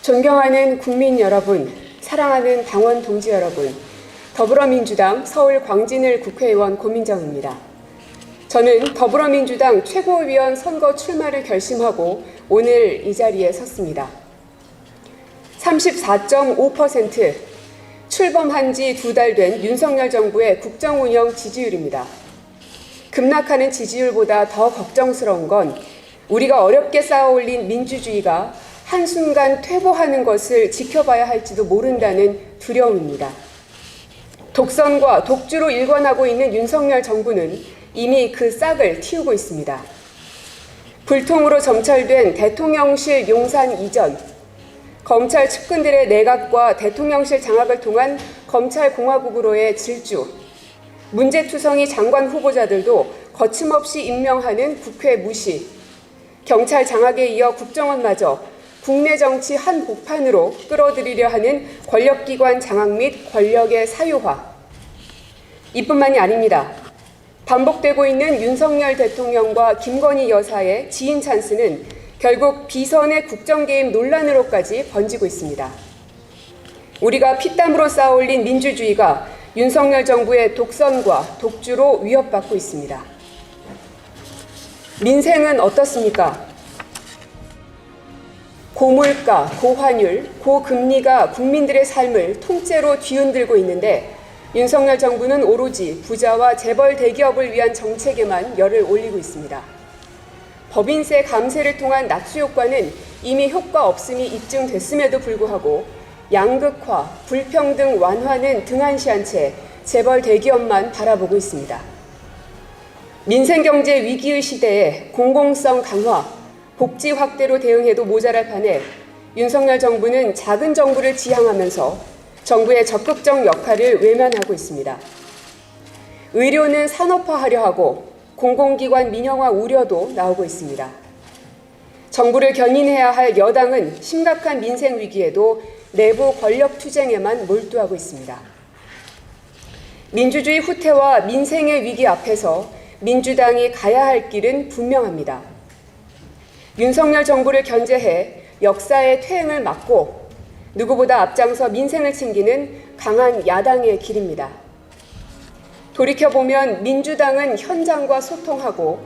존경하는 국민 여러분, 사랑하는 당원 동지 여러분, 더불어민주당 서울 광진을 국회의원 고민정입니다. 저는 더불어민주당 최고위원 선거 출마를 결심하고 오늘 이 자리에 섰습니다. 34.5% 출범한 지 2달 된 윤석열 정부의 국정운영 지지율입니다. 급락하는 지지율보다 더 걱정스러운 건 우리가 어렵게 쌓아올린 민주주의가 한순간 퇴보하는 것을 지켜봐야 할지도 모른다는 두려움입니다. 독선과 독주로 일관하고 있는 윤석열 정부는 이미 그 싹을 틔우고 있습니다. 불통으로 점철된 대통령실 용산 이전, 검찰 측근들의 내각과 대통령실 장악을 통한 검찰공화국으로의 질주, 문제투성이 장관 후보자들도 거침없이 임명하는 국회 무시, 경찰 장악에 이어 국정원마저 국내 정치 한복판으로 끌어들이려 하는 권력기관 장악 및 권력의 사유화. 이뿐만이 아닙니다. 반복되고 있는 윤석열 대통령과 김건희 여사의 지인 찬스는 결국 비선의 국정개입 논란으로까지 번지고 있습니다. 우리가 피땀으로 쌓아올린 민주주의가 윤석열 정부의 독선과 독주로 위협받고 있습니다. 민생은 어떻습니까? 고물가, 고환율, 고금리가 국민들의 삶을 통째로 뒤흔들고 있는데 윤석열 정부는 오로지 부자와 재벌 대기업을 위한 정책에만 열을 올리고 있습니다. 법인세 감세를 통한 낙수 효과는 이미 효과 없음이 입증됐음에도 불구하고 양극화, 불평등 완화는 등한시한 채 재벌 대기업만 바라보고 있습니다. 민생경제 위기의 시대에 공공성 강화, 복지 확대로 대응해도 모자랄 판에 윤석열 정부는 작은 정부를 지향하면서 정부의 적극적 역할을 외면하고 있습니다. 의료는 산업화하려 하고 공공기관 민영화 우려도 나오고 있습니다. 정부를 견인해야 할 여당은 심각한 민생 위기에도 내부 권력 투쟁에만 몰두하고 있습니다. 민주주의 후퇴와 민생의 위기 앞에서 민주당이 가야 할 길은 분명합니다. 윤석열 정부를 견제해 역사의 퇴행을 막고 누구보다 앞장서 민생을 챙기는 강한 야당의 길입니다. 돌이켜보면 민주당은 현장과 소통하고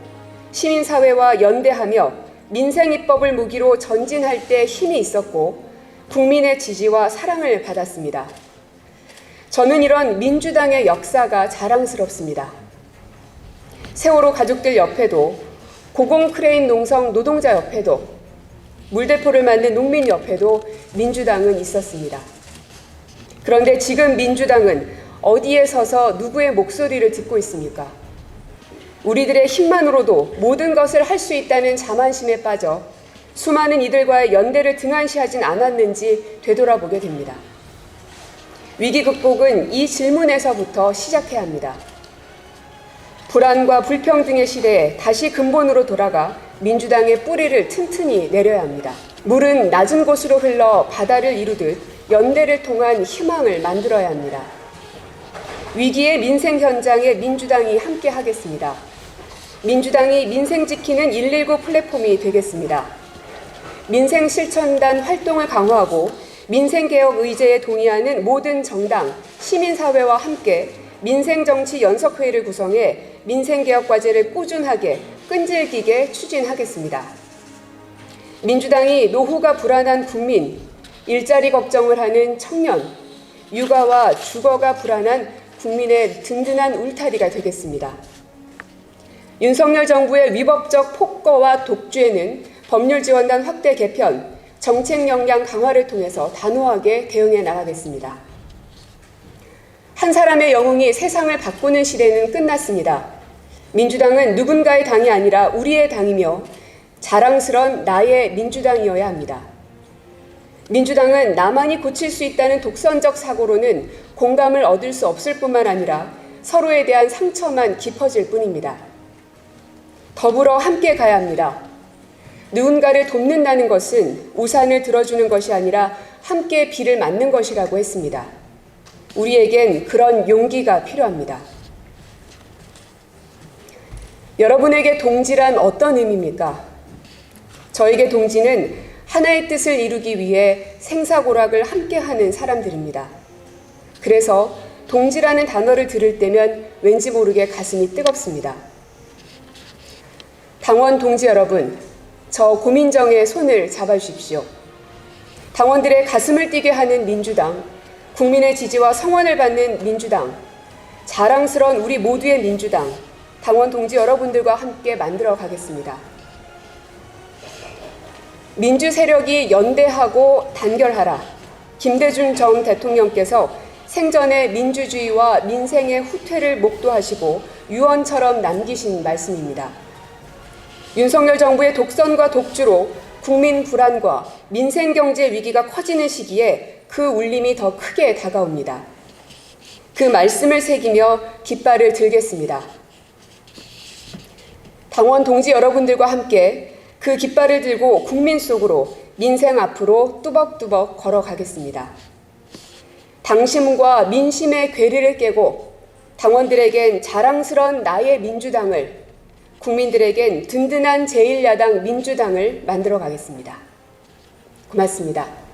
시민사회와 연대하며 민생입법을 무기로 전진할 때 힘이 있었고 국민의 지지와 사랑을 받았습니다. 저는 이런 민주당의 역사가 자랑스럽습니다. 세월호 가족들 옆에도 고공 크레인 농성 노동자 옆에도 물대포를 맞는 농민 옆에도 민주당은 있었습니다. 그런데 지금 민주당은 어디에 서서 누구의 목소리를 듣고 있습니까? 우리들의 힘만으로도 모든 것을 할 수 있다는 자만심에 빠져 수많은 이들과의 연대를 등한시하진 않았는지 되돌아보게 됩니다. 위기 극복은 이 질문에서부터 시작해야 합니다. 불안과 불평등의 시대에 다시 근본으로 돌아가 민주당의 뿌리를 튼튼히 내려야 합니다. 물은 낮은 곳으로 흘러 바다를 이루듯 연대를 통한 희망을 만들어야 합니다. 위기의 민생 현장에 민주당이 함께 하겠습니다. 민주당이 민생 지키는 119 플랫폼이 되겠습니다. 민생 실천단 활동을 강화하고 민생개혁 의제에 동의하는 모든 정당, 시민사회와 함께 민생정치연석회의를 구성해 민생개혁 과제를 꾸준하게 끈질기게 추진하겠습니다. 민주당이 노후가 불안한 국민, 일자리 걱정을 하는 청년, 육아와 주거가 불안한 국민의 든든한 울타리가 되겠습니다. 윤석열 정부의 위법적 폭거와 독주에는 법률지원단 확대 개편, 정책 역량 강화를 통해서 단호하게 대응해 나가겠습니다. 한 사람의 영웅이 세상을 바꾸는 시대는 끝났습니다. 민주당은 누군가의 당이 아니라 우리의 당이며 자랑스런 나의 민주당이어야 합니다. 민주당은 나만이 고칠 수 있다는 독선적 사고로는 공감을 얻을 수 없을 뿐만 아니라 서로에 대한 상처만 깊어질 뿐입니다. 더불어 함께 가야 합니다. 누군가를 돕는다는 것은 우산을 들어주는 것이 아니라 함께 비를 맞는 것이라고 했습니다. 우리에겐 그런 용기가 필요합니다. 여러분에게 동지란 어떤 의미입니까? 저에게 동지는 하나의 뜻을 이루기 위해 생사고락을 함께하는 사람들입니다. 그래서 동지라는 단어를 들을 때면 왠지 모르게 가슴이 뜨겁습니다. 당원 동지 여러분, 저 고민정의 손을 잡아주십시오. 당원들의 가슴을 뛰게 하는 민주당, 국민의 지지와 성원을 받는 민주당, 자랑스러운 우리 모두의 민주당, 당원 동지 여러분들과 함께 만들어 가겠습니다. 민주 세력이 연대하고 단결하라. 김대중 전 대통령께서 생전에 민주주의와 민생의 후퇴를 목도하시고 유언처럼 남기신 말씀입니다. 윤석열 정부의 독선과 독주로 국민 불안과 민생 경제 위기가 커지는 시기에 그 울림이 더 크게 다가옵니다. 그 말씀을 새기며 깃발을 들겠습니다. 당원 동지 여러분들과 함께 그 깃발을 들고 국민 속으로 민생 앞으로 뚜벅뚜벅 걸어가겠습니다. 당심과 민심의 괴리를 깨고 당원들에겐 자랑스러운 나의 민주당을, 국민들에겐 든든한 제1야당 민주당을 만들어 가겠습니다. 고맙습니다.